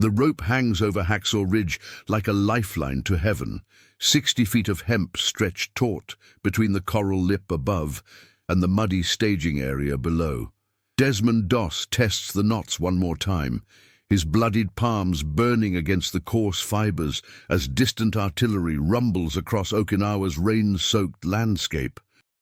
The rope hangs over Hacksaw Ridge like a lifeline to heaven, 60 feet of hemp stretched taut between the coral lip above and the muddy staging area below. Desmond Doss tests the knots one more time, his bloodied palms burning against the coarse fibers as distant artillery rumbles across Okinawa's rain-soaked landscape.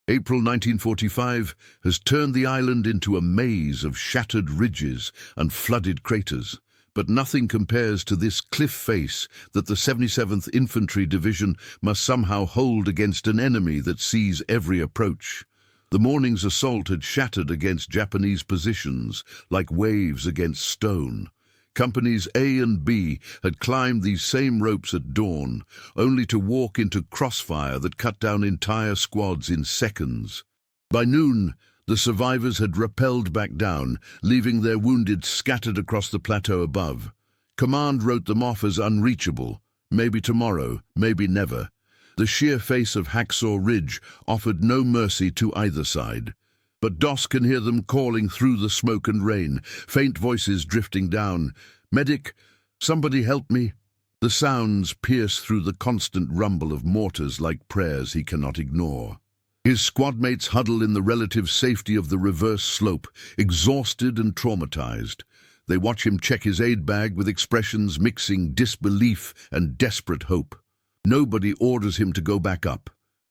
April 1945 has turned the island into a maze of shattered ridges and flooded craters. But nothing compares to this cliff face that the 77th Infantry Division must somehow hold against an enemy that sees every approach. The morning's assault had shattered against Japanese positions like waves against stone. Companies A and B had climbed these same ropes at dawn, only to walk into crossfire that cut down entire squads in seconds. By noon, the survivors had rappelled back down, leaving their wounded scattered across the plateau above. Command wrote them off as unreachable, maybe tomorrow, maybe never. The sheer face of Hacksaw Ridge offered no mercy to either side. But Doss can hear them calling through the smoke and rain, faint voices drifting down. "Medic, somebody help me." The sounds pierce through the constant rumble of mortars like prayers he cannot ignore. His squadmates huddle in the relative safety of the reverse slope, exhausted and traumatized. They watch him check his aid bag with expressions mixing disbelief and desperate hope. Nobody orders him to go back up.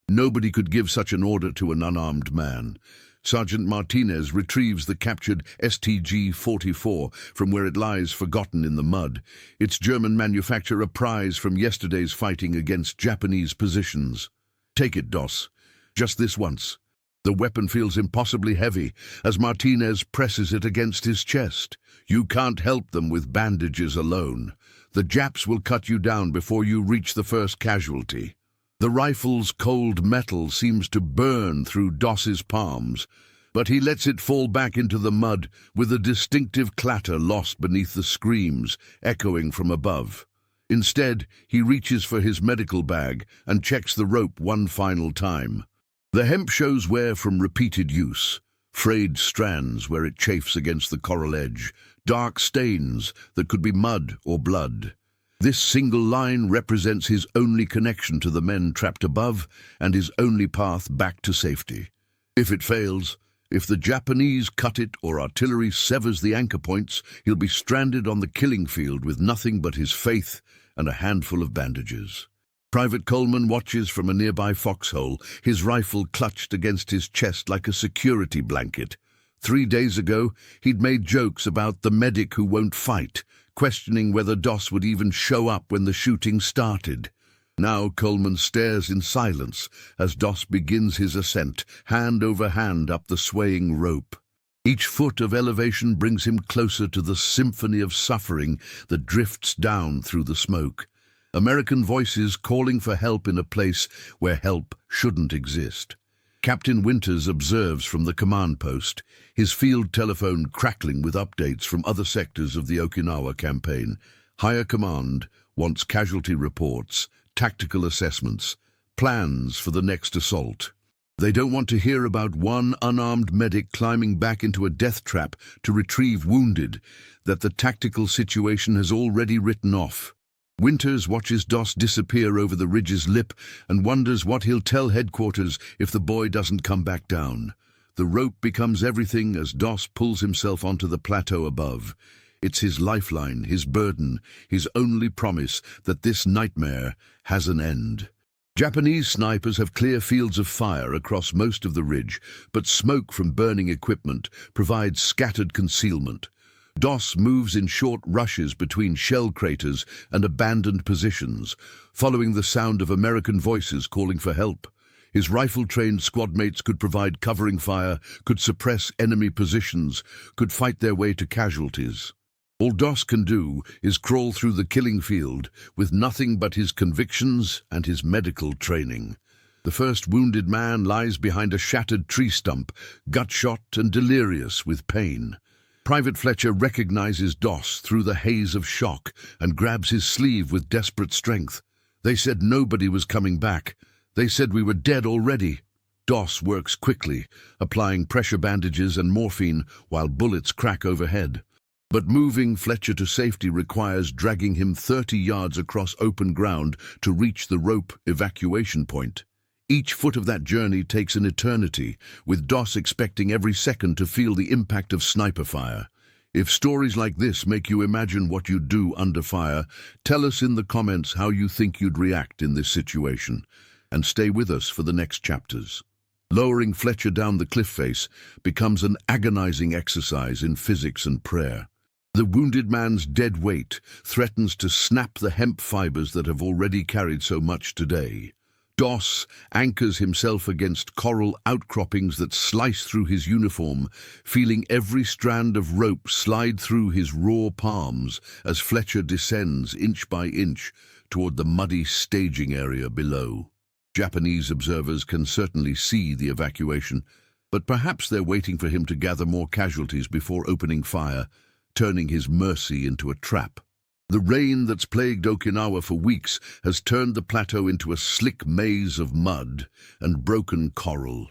Nobody could give such an order to an unarmed man. Sergeant Martinez retrieves the captured StG-44 from where it lies forgotten in the mud, its German manufacture a prize from yesterday's fighting against Japanese positions. "Take it, Doss. Just this once." The weapon feels impossibly heavy as Martinez presses it against his chest. "You can't help them with bandages alone. The Japs will cut you down before you reach the first casualty." The rifle's cold metal seems to burn through Doss's palms, but he lets it fall back into the mud with a distinctive clatter lost beneath the screams echoing from above. Instead, he reaches for his medical bag and checks the rope one final time. The hemp shows wear from repeated use, frayed strands where it chafes against the coral edge, dark stains that could be mud or blood. This single line represents his only connection to the men trapped above and his only path back to safety. If it fails, if the Japanese cut it or artillery severs the anchor points, he'll be stranded on the killing field with nothing but his faith and a handful of bandages. Private Coleman watches from a nearby foxhole, his rifle clutched against his chest like a security blanket. 3 days ago, he'd made jokes about the medic who won't fight, questioning whether Doss would even show up when the shooting started. Now Coleman stares in silence as Doss begins his ascent, hand over hand up the swaying rope. Each foot of elevation brings him closer to the symphony of suffering that drifts down through the smoke. American voices calling for help in a place where help shouldn't exist. Captain Winters observes from the command post, his field telephone crackling with updates from other sectors of the Okinawa campaign. Higher command wants casualty reports, tactical assessments, plans for the next assault. They don't want to hear about one unarmed medic climbing back into a death trap to retrieve wounded that the tactical situation has already written off. Winters watches Doss disappear over the ridge's lip and wonders what he'll tell headquarters if the boy doesn't come back down. The rope becomes everything as Doss pulls himself onto the plateau above. It's his lifeline, his burden, his only promise that this nightmare has an end. Japanese snipers have clear fields of fire across most of the ridge, but smoke from burning equipment provides scattered concealment. Doss moves in short rushes between shell craters and abandoned positions, following the sound of American voices calling for help. His rifle-trained squadmates could provide covering fire, could suppress enemy positions, could fight their way to casualties. All Doss can do is crawl through the killing field with nothing but his convictions and his medical training. The first wounded man lies behind a shattered tree stump, gut-shot and delirious with pain. Private Fletcher recognizes Doss through the haze of shock and grabs his sleeve with desperate strength. "They said nobody was coming back. They said we were dead already." Doss works quickly, applying pressure bandages and morphine while bullets crack overhead. But moving Fletcher to safety requires dragging him 30 yards across open ground to reach the rope evacuation point. Each foot of that journey takes an eternity, with Doss expecting every second to feel the impact of sniper fire. If stories like this make you imagine what you'd do under fire, tell us in the comments how you think you'd react in this situation. And stay with us for the next chapters. Lowering Fletcher down the cliff face becomes an agonizing exercise in physics and prayer. The wounded man's dead weight threatens to snap the hemp fibers that have already carried so much today. Doss anchors himself against coral outcroppings that slice through his uniform, feeling every strand of rope slide through his raw palms as Fletcher descends inch by inch toward the muddy staging area below. Japanese observers can certainly see the evacuation, but perhaps they're waiting for him to gather more casualties before opening fire, turning his mercy into a trap. The rain that's plagued Okinawa for weeks has turned the plateau into a slick maze of mud and broken coral.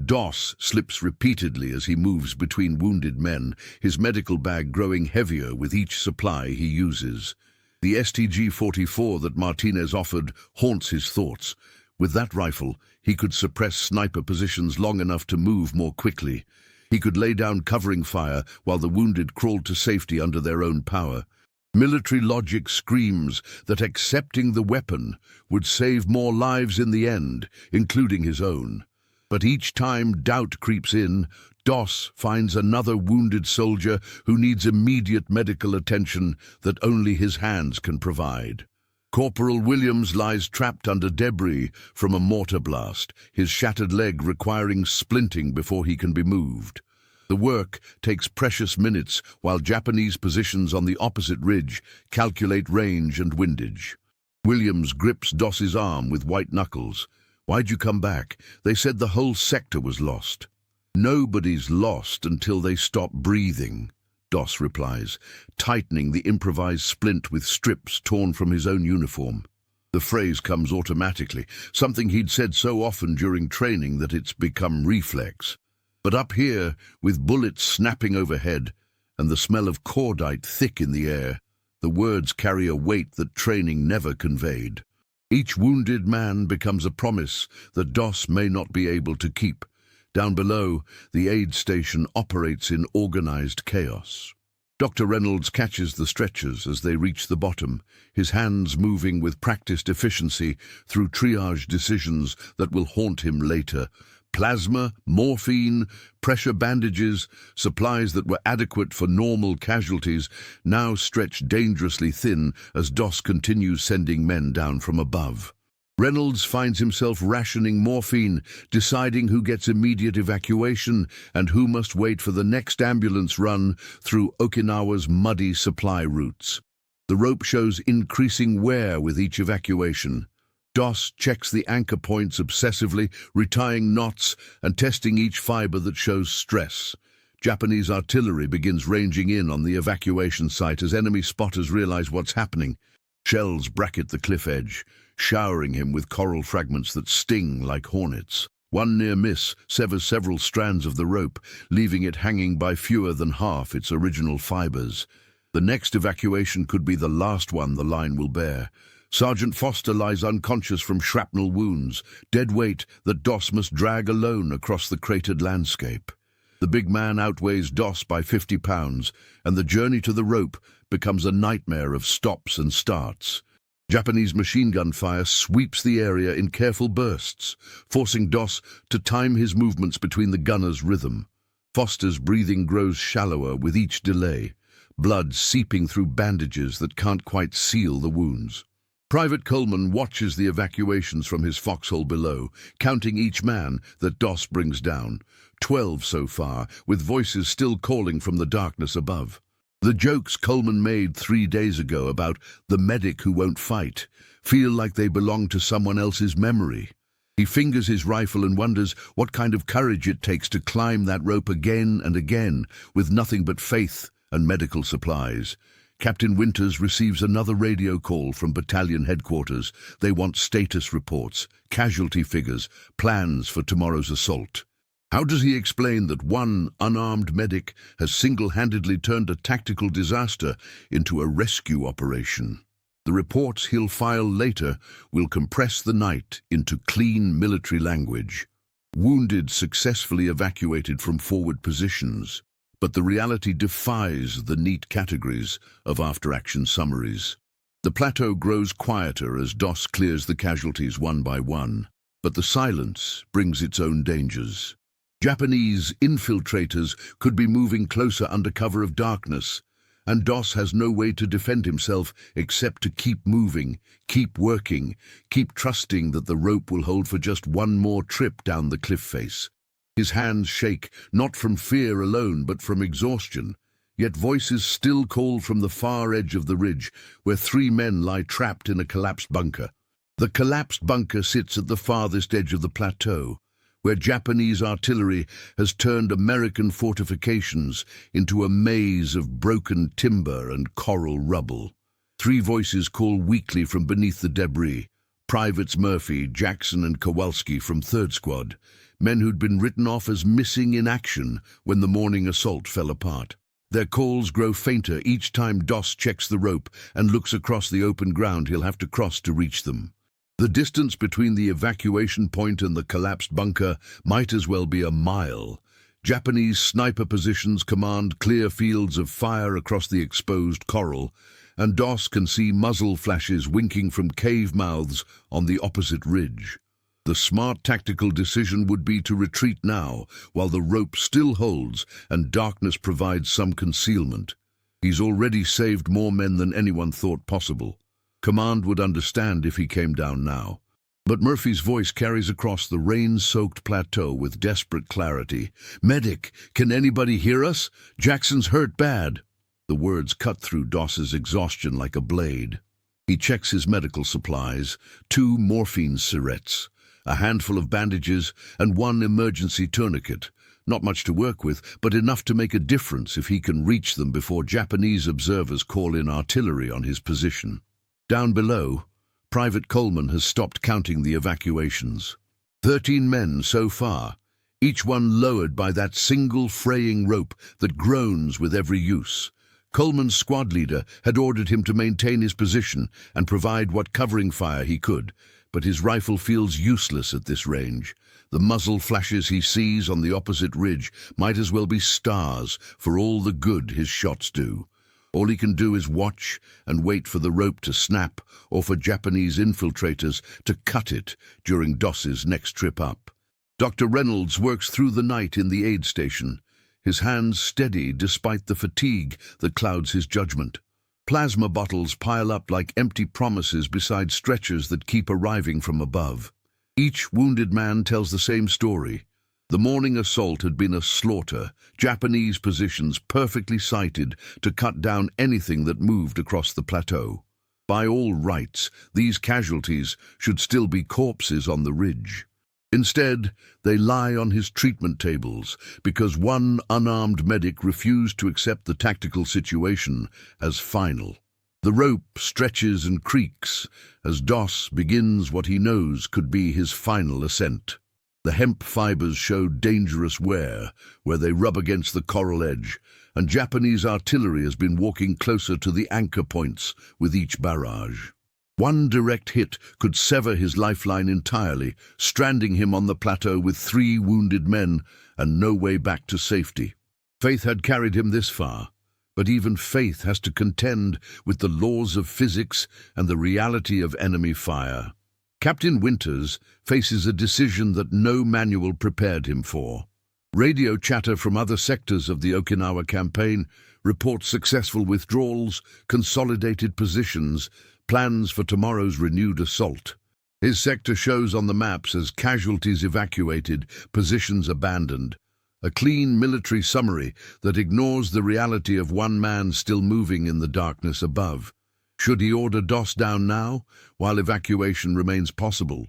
Doss slips repeatedly as he moves between wounded men, his medical bag growing heavier with each supply he uses. The StG-44 that Martinez offered haunts his thoughts. With that rifle, he could suppress sniper positions long enough to move more quickly. He could lay down covering fire while the wounded crawled to safety under their own power. Military logic screams that accepting the weapon would save more lives in the end, including his own. But each time doubt creeps in, Doss finds another wounded soldier who needs immediate medical attention that only his hands can provide. Corporal Williams lies trapped under debris from a mortar blast, his shattered leg requiring splinting before he can be moved. The work takes precious minutes while Japanese positions on the opposite ridge calculate range and windage. Williams grips Doss's arm with white knuckles. "Why'd you come back? They said the whole sector was lost." "Nobody's lost until they stop breathing," Doss replies, tightening the improvised splint with strips torn from his own uniform. The phrase comes automatically, something he'd said so often during training that it's become reflex. But up here, with bullets snapping overhead and the smell of cordite thick in the air, the words carry a weight that training never conveyed. Each wounded man becomes a promise that Doss may not be able to keep. Down below, the aid station operates in organized chaos. Dr. Reynolds catches the stretchers as they reach the bottom, his hands moving with practiced efficiency through triage decisions that will haunt him later. Plasma, morphine, pressure bandages, supplies that were adequate for normal casualties, now stretch dangerously thin as Doss continues sending men down from above. Reynolds finds himself rationing morphine, deciding who gets immediate evacuation and who must wait for the next ambulance run through Okinawa's muddy supply routes. The rope shows increasing wear with each evacuation. Doss checks the anchor points obsessively, retying knots and testing each fiber that shows stress. Japanese artillery begins ranging in on the evacuation site as enemy spotters realize what's happening. Shells bracket the cliff edge, showering him with coral fragments that sting like hornets. One near miss severs several strands of the rope, leaving it hanging by fewer than half its original fibers. The next evacuation could be the last one the line will bear. Sergeant Foster lies unconscious from shrapnel wounds, dead weight that Doss must drag alone across the cratered landscape. The big man outweighs Doss by 50 pounds, and the journey to the rope becomes a nightmare of stops and starts. Japanese machine gun fire sweeps the area in careful bursts, forcing Doss to time his movements between the gunners' rhythm. Foster's breathing grows shallower with each delay, blood seeping through bandages that can't quite seal the wounds. Private Coleman watches the evacuations from his foxhole below, counting each man that Doss brings down. 12 so far, with voices still calling from the darkness above. The jokes Coleman made 3 days ago about the medic who won't fight feel like they belong to someone else's memory. He fingers his rifle and wonders what kind of courage it takes to climb that rope again and again with nothing but faith and medical supplies. Captain Winters receives another radio call from battalion headquarters. They want status reports, casualty figures, plans for tomorrow's assault. How does he explain that one unarmed medic has single-handedly turned a tactical disaster into a rescue operation? The reports he'll file later will compress the night into clean military language. Wounded successfully evacuated from forward positions, but the reality defies the neat categories of after-action summaries. The plateau grows quieter as Doss clears the casualties one by one, but the silence brings its own dangers. Japanese infiltrators could be moving closer under cover of darkness, and Doss has no way to defend himself except to keep moving, keep working, keep trusting that the rope will hold for just one more trip down the cliff face. His hands shake, not from fear alone, but from exhaustion. Yet voices still call from the far edge of the ridge, where 3 men lie trapped in a collapsed bunker. The collapsed bunker sits at the farthest edge of the plateau, where Japanese artillery has turned American fortifications into a maze of broken timber and coral rubble. 3 voices call weakly from beneath the debris. Privates Murphy, Jackson and Kowalski from 3rd Squad, men who'd been written off as missing in action when the morning assault fell apart. Their calls grow fainter each time Doss checks the rope and looks across the open ground he'll have to cross to reach them. The distance between the evacuation point and the collapsed bunker might as well be a mile. Japanese sniper positions command clear fields of fire across the exposed coral, and Doss can see muzzle flashes winking from cave mouths on the opposite ridge. The smart tactical decision would be to retreat now, while the rope still holds and darkness provides some concealment. He's already saved more men than anyone thought possible. Command would understand if he came down now. But Murphy's voice carries across the rain-soaked plateau with desperate clarity. "Medic, can anybody hear us? Jackson's hurt bad." The words cut through Doss's exhaustion like a blade. He checks his medical supplies, 2 morphine syrettes, a handful of bandages, and 1 emergency tourniquet. Not much to work with, but enough to make a difference if he can reach them before Japanese observers call in artillery on his position. Down below, Private Coleman has stopped counting the evacuations. 13 men so far, each one lowered by that single fraying rope that groans with every use. Coleman's squad leader had ordered him to maintain his position and provide what covering fire he could, but his rifle feels useless at this range. The muzzle flashes he sees on the opposite ridge might as well be stars for all the good his shots do. All he can do is watch and wait for the rope to snap or for Japanese infiltrators to cut it during Doss's next trip up. Dr. Reynolds works through the night in the aid station, his hands steady despite the fatigue that clouds his judgment. Plasma bottles pile up like empty promises beside stretchers that keep arriving from above. Each wounded man tells the same story. The morning assault had been a slaughter, Japanese positions perfectly sighted to cut down anything that moved across the plateau. By all rights, these casualties should still be corpses on the ridge. Instead, they lie on his treatment tables because one unarmed medic refused to accept the tactical situation as final. The rope stretches and creaks as Doss begins what he knows could be his final ascent. The hemp fibers show dangerous wear where they rub against the coral edge, and Japanese artillery has been walking closer to the anchor points with each barrage. One direct hit could sever his lifeline entirely, stranding him on the plateau with 3 wounded men and no way back to safety. Faith had carried him this far, but even faith has to contend with the laws of physics and the reality of enemy fire. Captain Winters faces a decision that no manual prepared him for. Radio chatter from other sectors of the Okinawa campaign reports successful withdrawals, consolidated positions, plans for tomorrow's renewed assault. His sector shows on the maps as casualties evacuated, positions abandoned. A clean military summary that ignores the reality of one man still moving in the darkness above. Should he order Doss down now, while evacuation remains possible,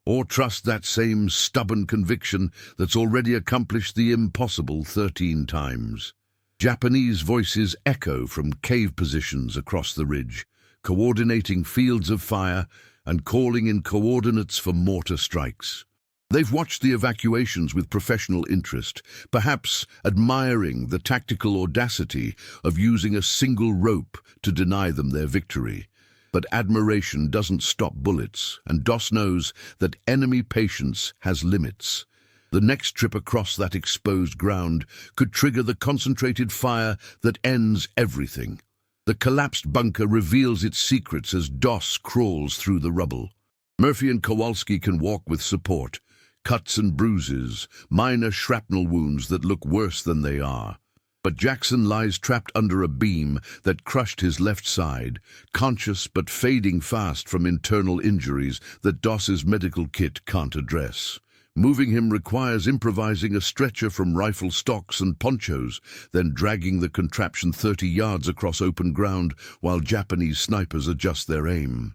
or trust that same stubborn conviction that's already accomplished the impossible 13 times? Japanese voices echo from cave positions across the ridge, coordinating fields of fire and calling in coordinates for mortar strikes. They've watched the evacuations with professional interest, perhaps admiring the tactical audacity of using a single rope to deny them their victory. But admiration doesn't stop bullets, and Doss knows that enemy patience has limits. The next trip across that exposed ground could trigger the concentrated fire that ends everything. The collapsed bunker reveals its secrets as Doss crawls through the rubble. Murphy and Kowalski can walk with support. Cuts and bruises, minor shrapnel wounds that look worse than they are. But Jackson lies trapped under a beam that crushed his left side, conscious but fading fast from internal injuries that Doss's medical kit can't address. Moving him requires improvising a stretcher from rifle stocks and ponchos, then dragging the contraption 30 yards across open ground while Japanese snipers adjust their aim.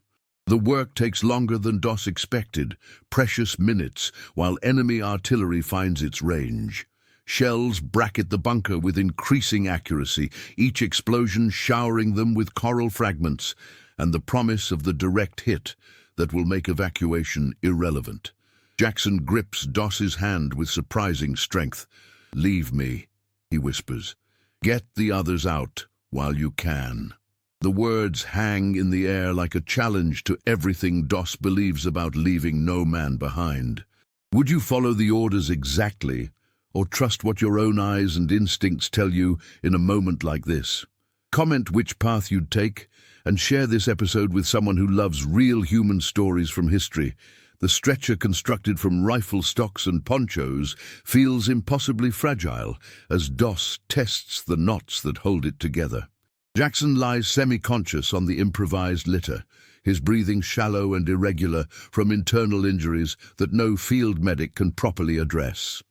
The work takes longer than Doss expected, precious minutes, while enemy artillery finds its range. Shells bracket the bunker with increasing accuracy, each explosion showering them with coral fragments, and the promise of the direct hit that will make evacuation irrelevant. Jackson grips Doss's hand with surprising strength. "Leave me," he whispers. "Get the others out while you can." The words hang in the air like a challenge to everything Doss believes about leaving no man behind. Would you follow the orders exactly, or trust what your own eyes and instincts tell you in a moment like this? Comment which path you'd take, and share this episode with someone who loves real human stories from history. The stretcher constructed from rifle stocks and ponchos feels impossibly fragile as Doss tests the knots that hold it together. Jackson lies semi-conscious on the improvised litter, his breathing shallow and irregular from internal injuries that no field medic can properly address.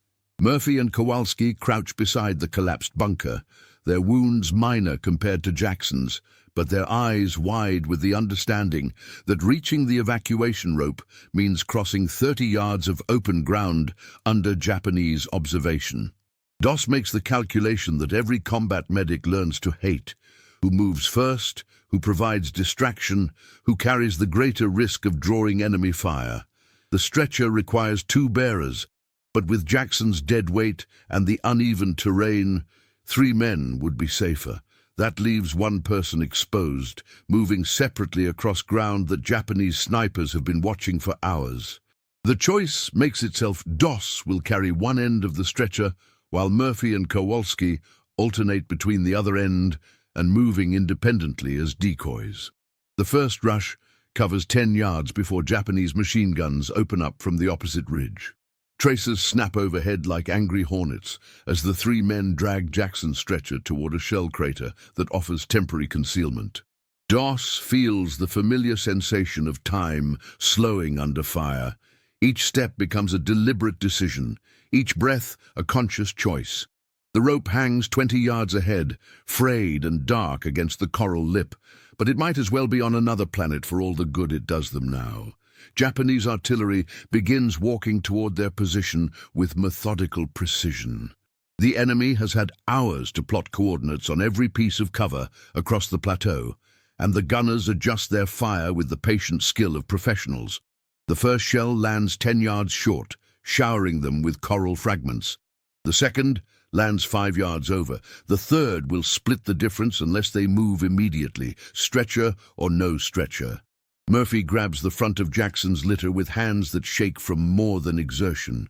Murphy and Kowalski crouch beside the collapsed bunker, their wounds minor compared to Jackson's, but their eyes wide with the understanding that reaching the evacuation rope means crossing 30 yards of open ground under Japanese observation. Doss makes the calculation that every combat medic learns to hate: who moves first, who provides distraction, who carries the greater risk of drawing enemy fire. The stretcher requires 2 bearers, but with Jackson's dead weight and the uneven terrain, 3 men would be safer. That leaves 1 person exposed, moving separately across ground that Japanese snipers have been watching for hours. The choice makes itself. Doss will carry one end of the stretcher, while Murphy and Kowalski alternate between the other end and moving independently as decoys. The first rush covers 10 yards before Japanese machine guns open up from the opposite ridge. Tracers snap overhead like angry hornets as the 3 men drag Jackson's stretcher toward a shell crater that offers temporary concealment. Doss feels the familiar sensation of time slowing under fire. Each step becomes a deliberate decision, each breath a conscious choice. The rope hangs 20 yards ahead, frayed and dark against the coral lip, but it might as well be on another planet for all the good it does them now. Japanese artillery begins walking toward their position with methodical precision. The enemy has had hours to plot coordinates on every piece of cover across the plateau, and the gunners adjust their fire with the patient skill of professionals. The first shell lands 10 yards short, showering them with coral fragments. The second lands 5 yards over. The third will split the difference unless they move immediately, stretcher or no stretcher. Murphy grabs the front of Jackson's litter with hands that shake from more than exertion.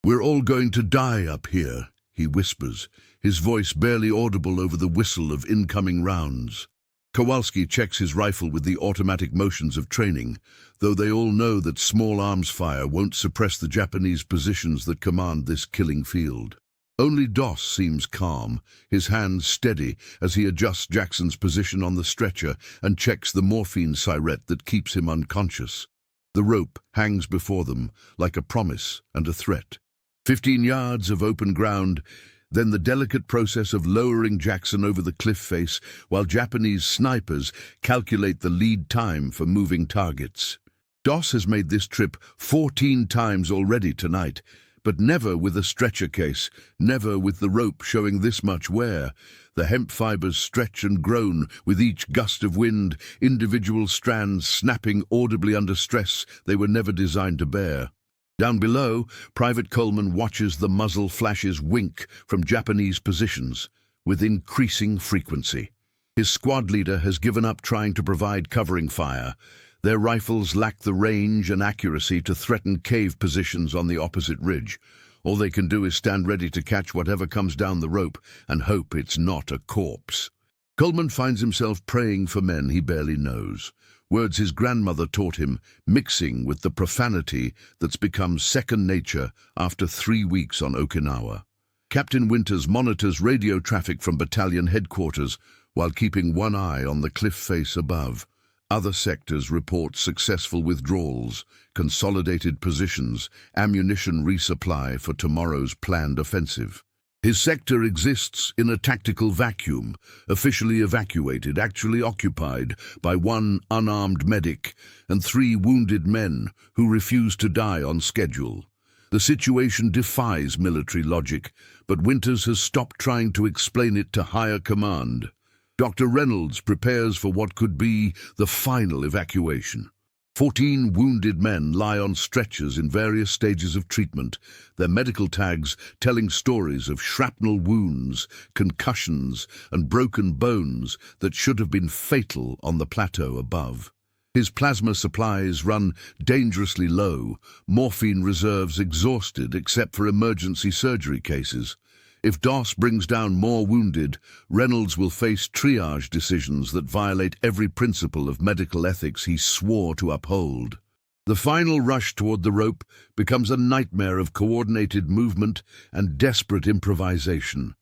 "We're all going to die up here," he whispers, his voice barely audible over the whistle of incoming rounds. Kowalski checks his rifle with the automatic motions of training, though they all know that small arms fire won't suppress the Japanese positions that command this killing field. Only Doss seems calm, his hands steady as he adjusts Jackson's position on the stretcher and checks the morphine syrette that keeps him unconscious. The rope hangs before them like a promise and a threat. 15 yards of open ground, then the delicate process of lowering Jackson over the cliff face while Japanese snipers calculate the lead time for moving targets. Doss has made this trip 14 times already tonight, but never with a stretcher case, never with the rope showing this much wear. The hemp fibers stretch and groan with each gust of wind, individual strands snapping audibly under stress they were never designed to bear. Down below, Private Coleman watches the muzzle flashes wink from Japanese positions with increasing frequency. His squad leader has given up trying to provide covering fire. Their rifles lack the range and accuracy to threaten cave positions on the opposite ridge. All they can do is stand ready to catch whatever comes down the rope and hope it's not a corpse. Coleman finds himself praying for men he barely knows, words his grandmother taught him, mixing with the profanity that's become second nature after 3 weeks on Okinawa. Captain Winters monitors radio traffic from battalion headquarters while keeping one eye on the cliff face above. Other sectors report successful withdrawals, consolidated positions, ammunition resupply for tomorrow's planned offensive. His sector exists in a tactical vacuum, officially evacuated, actually occupied by one unarmed medic and 3 wounded men who refuse to die on schedule. The situation defies military logic, but Winters has stopped trying to explain it to higher command. Dr. Reynolds prepares for what could be the final evacuation. 14 wounded men lie on stretchers in various stages of treatment, their medical tags telling stories of shrapnel wounds, concussions, and broken bones that should have been fatal on the plateau above. His plasma supplies run dangerously low, morphine reserves exhausted except for emergency surgery cases. If Doss brings down more wounded, Reynolds will face triage decisions that violate every principle of medical ethics he swore to uphold. The final rush toward the rope becomes a nightmare of coordinated movement and desperate improvisation.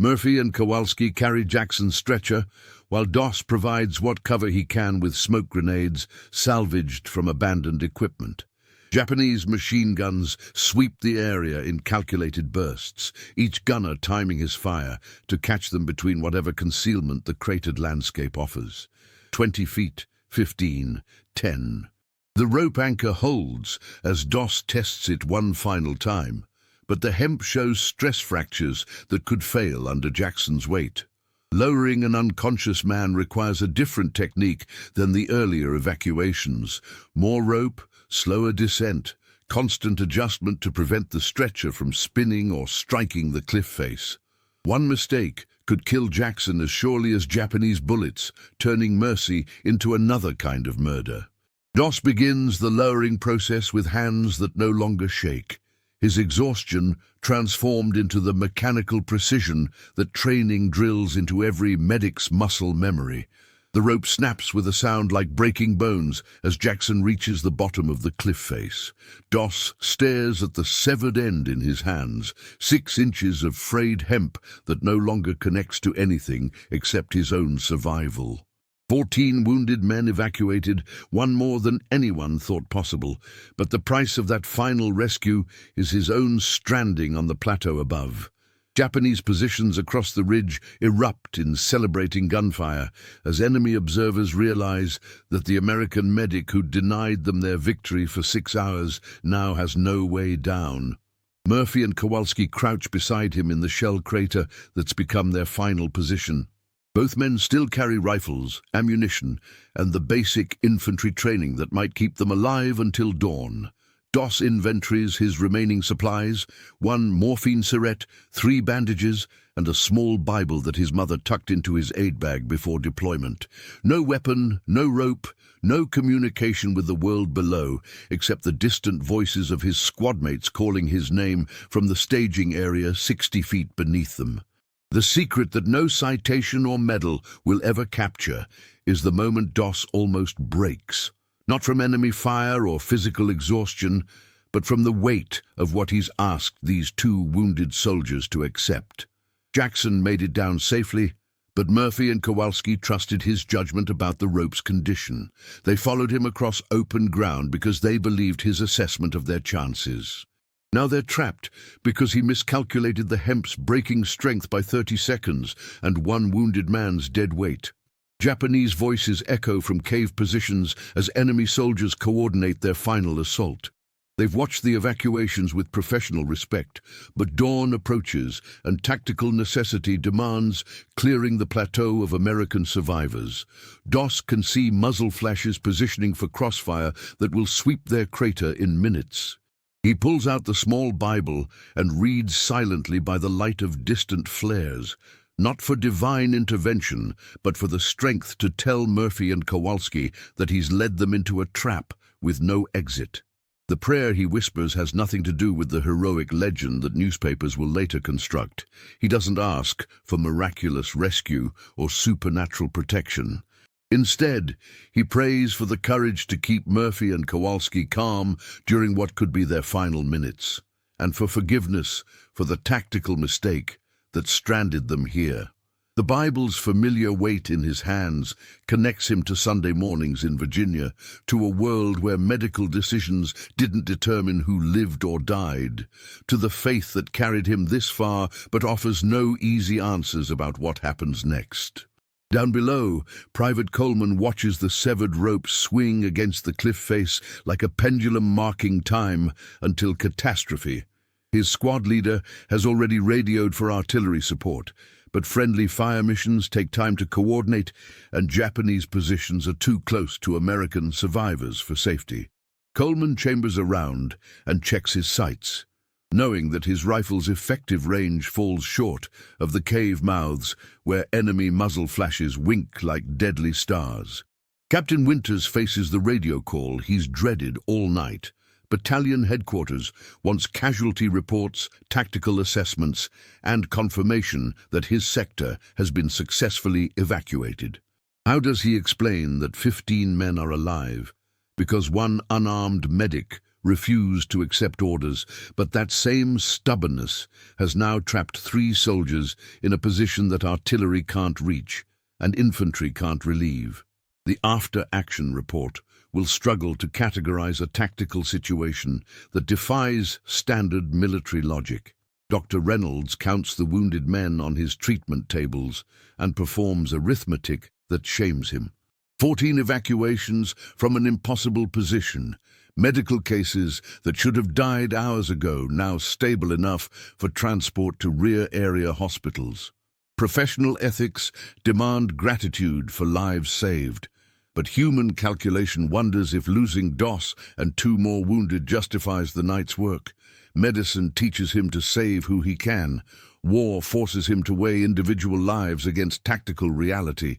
Murphy and Kowalski carry Jackson's stretcher, while Doss provides what cover he can with smoke grenades salvaged from abandoned equipment. Japanese machine guns sweep the area in calculated bursts, each gunner timing his fire to catch them between whatever concealment the cratered landscape offers. 20 feet, 15, 10. The rope anchor holds as Doss tests it one final time, but the hemp shows stress fractures that could fail under Jackson's weight. Lowering an unconscious man requires a different technique than the earlier evacuations. More rope, slower descent, constant adjustment to prevent the stretcher from spinning or striking the cliff face. One mistake could kill Jackson as surely as Japanese bullets, turning mercy into another kind of murder. Doss begins the lowering process with hands that no longer shake, his exhaustion transformed into the mechanical precision that training drills into every medic's muscle memory. The rope snaps with a sound like breaking bones as Jackson reaches the bottom of the cliff face. Doss stares at the severed end in his hands, 6 inches of frayed hemp that no longer connects to anything except his own survival. 14 wounded men evacuated, one more than anyone thought possible, but the price of that final rescue is his own stranding on the plateau above. Japanese positions across the ridge erupt in celebrating gunfire as enemy observers realize that the American medic who denied them their victory for 6 hours now has no way down. Murphy and Kowalski crouch beside him in the shell crater that's become their final position. Both men still carry rifles, ammunition, and the basic infantry training that might keep them alive until dawn. Doss inventories his remaining supplies, 1 morphine syringe, 3 bandages, and a small Bible that his mother tucked into his aid bag before deployment. No weapon, no rope, no communication with the world below, except the distant voices of his squadmates calling his name from the staging area 60 feet beneath them. The secret that no citation or medal will ever capture is the moment Doss almost breaks. Not from enemy fire or physical exhaustion, but from the weight of what he's asked these 2 wounded soldiers to accept. Jackson made it down safely, but Murphy and Kowalski trusted his judgment about the rope's condition. They followed him across open ground because they believed his assessment of their chances. Now they're trapped because he miscalculated the hemp's breaking strength by 30 seconds and 1 wounded man's dead weight. Japanese voices echo from cave positions as enemy soldiers coordinate their final assault. They've watched the evacuations with professional respect, but dawn approaches and tactical necessity demands clearing the plateau of American survivors. Doss can see muzzle flashes positioning for crossfire that will sweep their crater in minutes. He pulls out the small Bible and reads silently by the light of distant flares, not for divine intervention, but for the strength to tell Murphy and Kowalski that he's led them into a trap with no exit. The prayer he whispers has nothing to do with the heroic legend that newspapers will later construct. He doesn't ask for miraculous rescue or supernatural protection. Instead, he prays for the courage to keep Murphy and Kowalski calm during what could be their final minutes, and for forgiveness for the tactical mistake that stranded them here. The Bible's familiar weight in his hands connects him to Sunday mornings in Virginia, to a world where medical decisions didn't determine who lived or died, to the faith that carried him this far but offers no easy answers about what happens next. Down below, Private Coleman watches the severed rope swing against the cliff face like a pendulum marking time until catastrophe. His squad leader has already radioed for artillery support, but friendly fire missions take time to coordinate, and Japanese positions are too close to American survivors for safety. Coleman chambers around and checks his sights, knowing that his rifle's effective range falls short of the cave mouths where enemy muzzle flashes wink like deadly stars. Captain Winters faces the radio call he's dreaded all night. Battalion headquarters wants casualty reports, tactical assessments, and confirmation that his sector has been successfully evacuated. How does he explain that 15 men are alive? Because one unarmed medic refused to accept orders, but that same stubbornness has now trapped 3 soldiers in a position that artillery can't reach and infantry can't relieve. The after-action report will struggle to categorize a tactical situation that defies standard military logic. Dr. Reynolds counts the wounded men on his treatment tables and performs arithmetic that shames him. 14 evacuations from an impossible position. Medical cases that should have died hours ago, now stable enough for transport to rear-area hospitals. Professional ethics demand gratitude for lives saved, but human calculation wonders if losing Doss and 2 more wounded justifies the night's work. Medicine teaches him to save who he can. War forces him to weigh individual lives against tactical reality.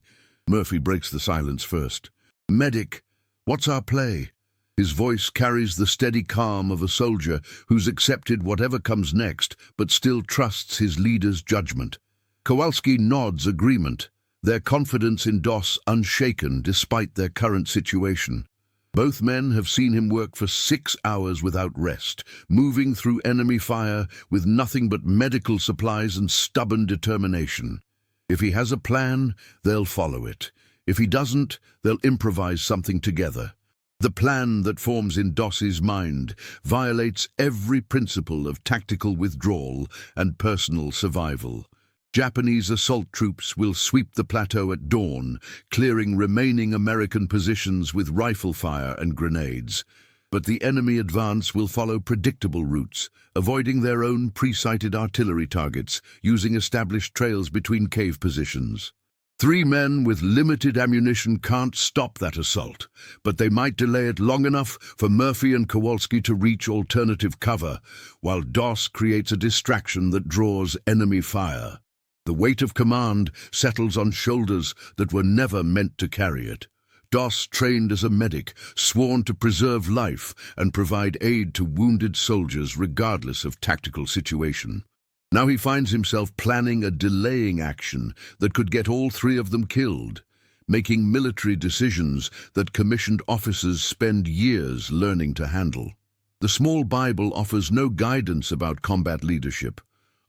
Murphy breaks the silence first. "Medic, what's our play?" His voice carries the steady calm of a soldier who's accepted whatever comes next, but still trusts his leader's judgment. Kowalski nods agreement, their confidence in Doss unshaken despite their current situation. Both men have seen him work for 6 hours without rest, moving through enemy fire with nothing but medical supplies and stubborn determination. If he has a plan, they'll follow it. If he doesn't, they'll improvise something together. The plan that forms in Doss's mind violates every principle of tactical withdrawal and personal survival. Japanese assault troops will sweep the plateau at dawn, clearing remaining American positions with rifle fire and grenades. But the enemy advance will follow predictable routes, avoiding their own pre-sighted artillery targets, using established trails between cave positions. 3 men with limited ammunition can't stop that assault, but they might delay it long enough for Murphy and Kowalski to reach alternative cover, while Doss creates a distraction that draws enemy fire. The weight of command settles on shoulders that were never meant to carry it. Doss trained as a medic, sworn to preserve life and provide aid to wounded soldiers regardless of tactical situation. Now he finds himself planning a delaying action that could get all 3 of them killed, making military decisions that commissioned officers spend years learning to handle. The small Bible offers no guidance about combat leadership,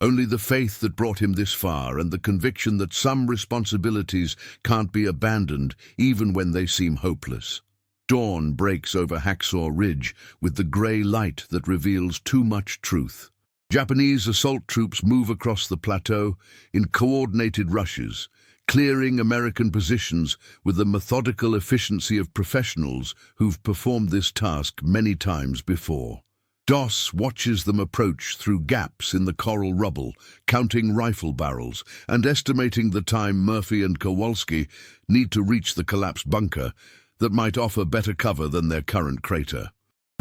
only the faith that brought him this far and the conviction that some responsibilities can't be abandoned even when they seem hopeless. Dawn breaks over Hacksaw Ridge with the grey light that reveals too much truth. Japanese assault troops move across the plateau in coordinated rushes, clearing American positions with the methodical efficiency of professionals who've performed this task many times before. Doss watches them approach through gaps in the coral rubble, counting rifle barrels and estimating the time Murphy and Kowalski need to reach the collapsed bunker that might offer better cover than their current crater.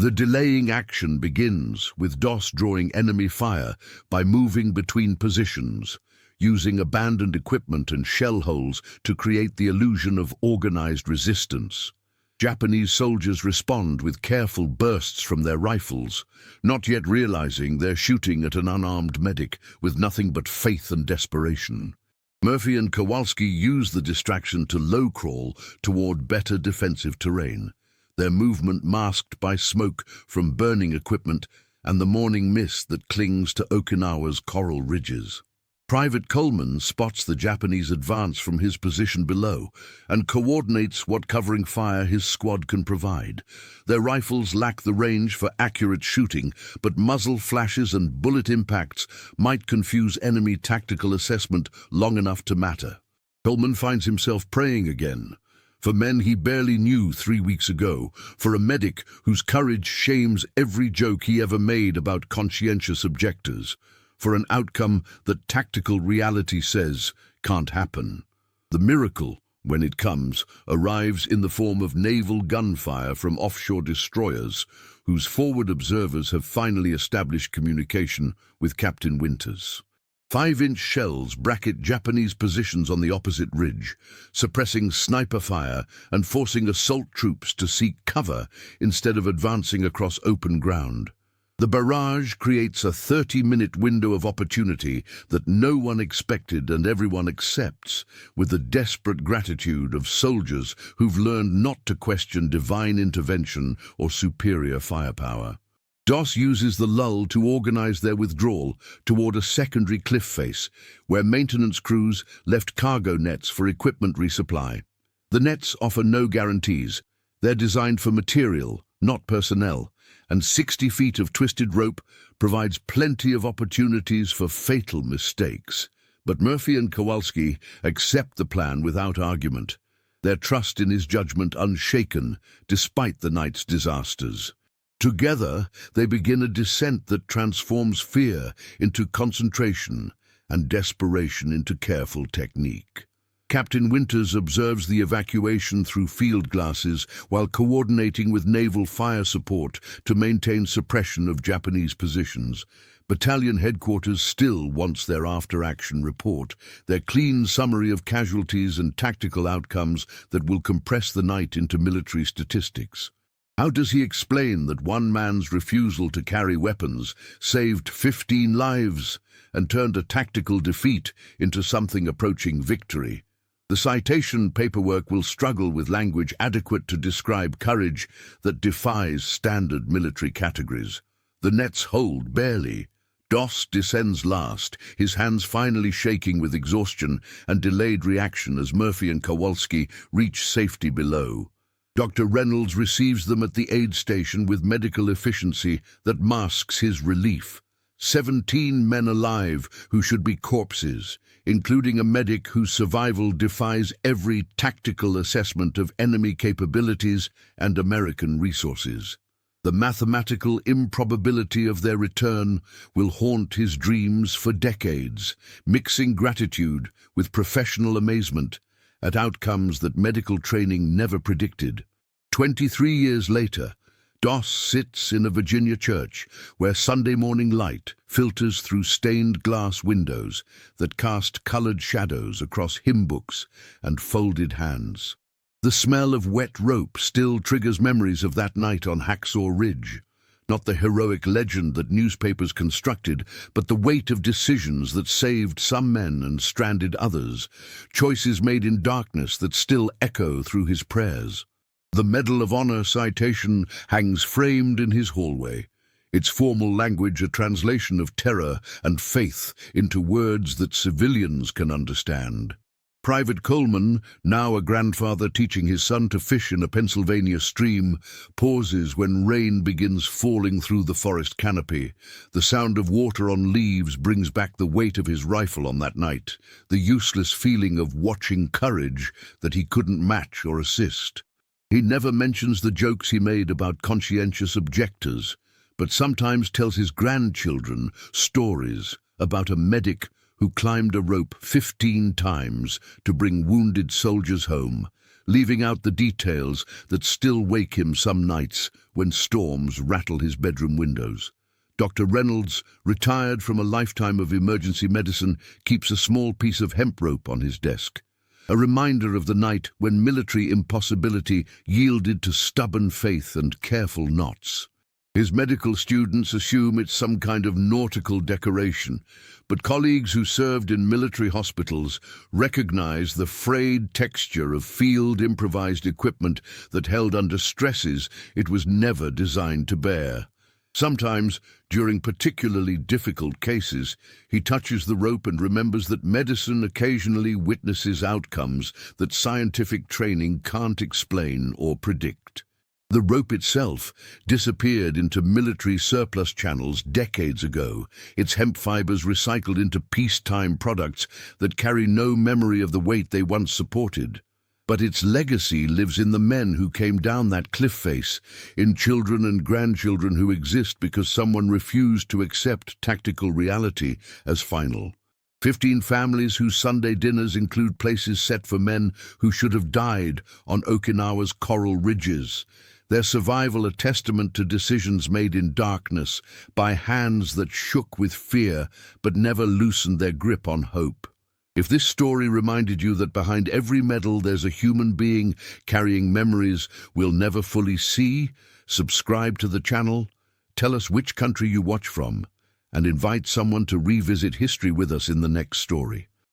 The delaying action begins with Doss drawing enemy fire by moving between positions, using abandoned equipment and shell holes to create the illusion of organized resistance. Japanese soldiers respond with careful bursts from their rifles, not yet realizing they're shooting at an unarmed medic with nothing but faith and desperation. Murphy and Kowalski use the distraction to low-crawl toward better defensive terrain, their movement masked by smoke from burning equipment and the morning mist that clings to Okinawa's coral ridges. Private Coleman spots the Japanese advance from his position below and coordinates what covering fire his squad can provide. Their rifles lack the range for accurate shooting, but muzzle flashes and bullet impacts might confuse enemy tactical assessment long enough to matter. Coleman finds himself praying again, for men he barely knew 3 weeks ago, for a medic whose courage shames every joke he ever made about conscientious objectors, for an outcome that tactical reality says can't happen. The miracle, when it comes, arrives in the form of naval gunfire from offshore destroyers, whose forward observers have finally established communication with Captain Winters. 5-inch shells bracket Japanese positions on the opposite ridge, suppressing sniper fire and forcing assault troops to seek cover instead of advancing across open ground. The barrage creates a 30-minute window of opportunity that no one expected and everyone accepts, with the desperate gratitude of soldiers who've learned not to question divine intervention or superior firepower. Doss uses the lull to organize their withdrawal toward a secondary cliff face, where maintenance crews left cargo nets for equipment resupply. The nets offer no guarantees. They're designed for material, not personnel, and 60 feet of twisted rope provides plenty of opportunities for fatal mistakes. But Murphy and Kowalski accept the plan without argument, their trust in his judgment unshaken despite the night's disasters. Together, they begin a descent that transforms fear into concentration and desperation into careful technique. Captain Winters observes the evacuation through field glasses while coordinating with naval fire support to maintain suppression of Japanese positions. Battalion headquarters still wants their after-action report, their clean summary of casualties and tactical outcomes that will compress the night into military statistics. How does he explain that one man's refusal to carry weapons saved 15 lives and turned a tactical defeat into something approaching victory? The citation paperwork will struggle with language adequate to describe courage that defies standard military categories. The nets hold barely. Doss descends last, his hands finally shaking with exhaustion and delayed reaction as Murphy and Kowalski reach safety below. Dr. Reynolds receives them at the aid station with medical efficiency that masks his relief. 17 men alive who should be corpses, including a medic whose survival defies every tactical assessment of enemy capabilities and American resources. The mathematical improbability of their return will haunt his dreams for decades, mixing gratitude with professional amazement at outcomes that medical training never predicted. 23 years later, Doss sits in a Virginia church where Sunday morning light filters through stained glass windows that cast colored shadows across hymn books and folded hands. The smell of wet rope still triggers memories of that night on Hacksaw Ridge. Not the heroic legend that newspapers constructed, but the weight of decisions that saved some men and stranded others, choices made in darkness that still echo through his prayers. The Medal of Honor citation hangs framed in his hallway, its formal language a translation of terror and faith into words that civilians can understand. Private Coleman, now a grandfather teaching his son to fish in a Pennsylvania stream, pauses when rain begins falling through the forest canopy. The sound of water on leaves brings back the weight of his rifle on that night, the useless feeling of watching courage that he couldn't match or assist. He never mentions the jokes he made about conscientious objectors, but sometimes tells his grandchildren stories about a medic who climbed a rope 15 times to bring wounded soldiers home, leaving out the details that still wake him some nights when storms rattle his bedroom windows. Dr. Reynolds, retired from a lifetime of emergency medicine, keeps a small piece of hemp rope on his desk, a reminder of the night when military impossibility yielded to stubborn faith and careful knots. His medical students assume it's some kind of nautical decoration, but colleagues who served in military hospitals recognize the frayed texture of field improvised equipment that held under stresses it was never designed to bear. Sometimes, during particularly difficult cases, he touches the rope and remembers that medicine occasionally witnesses outcomes that scientific training can't explain or predict. The rope itself disappeared into military surplus channels decades ago, its hemp fibers recycled into peacetime products that carry no memory of the weight they once supported. But its legacy lives in the men who came down that cliff face, in children and grandchildren who exist because someone refused to accept tactical reality as final. 15 families whose Sunday dinners include places set for men who should have died on Okinawa's coral ridges. Their survival a testament to decisions made in darkness by hands that shook with fear but never loosened their grip on hope. If this story reminded you that behind every medal there's a human being carrying memories we'll never fully see, subscribe to the channel, tell us which country you watch from, and invite someone to revisit history with us in the next story.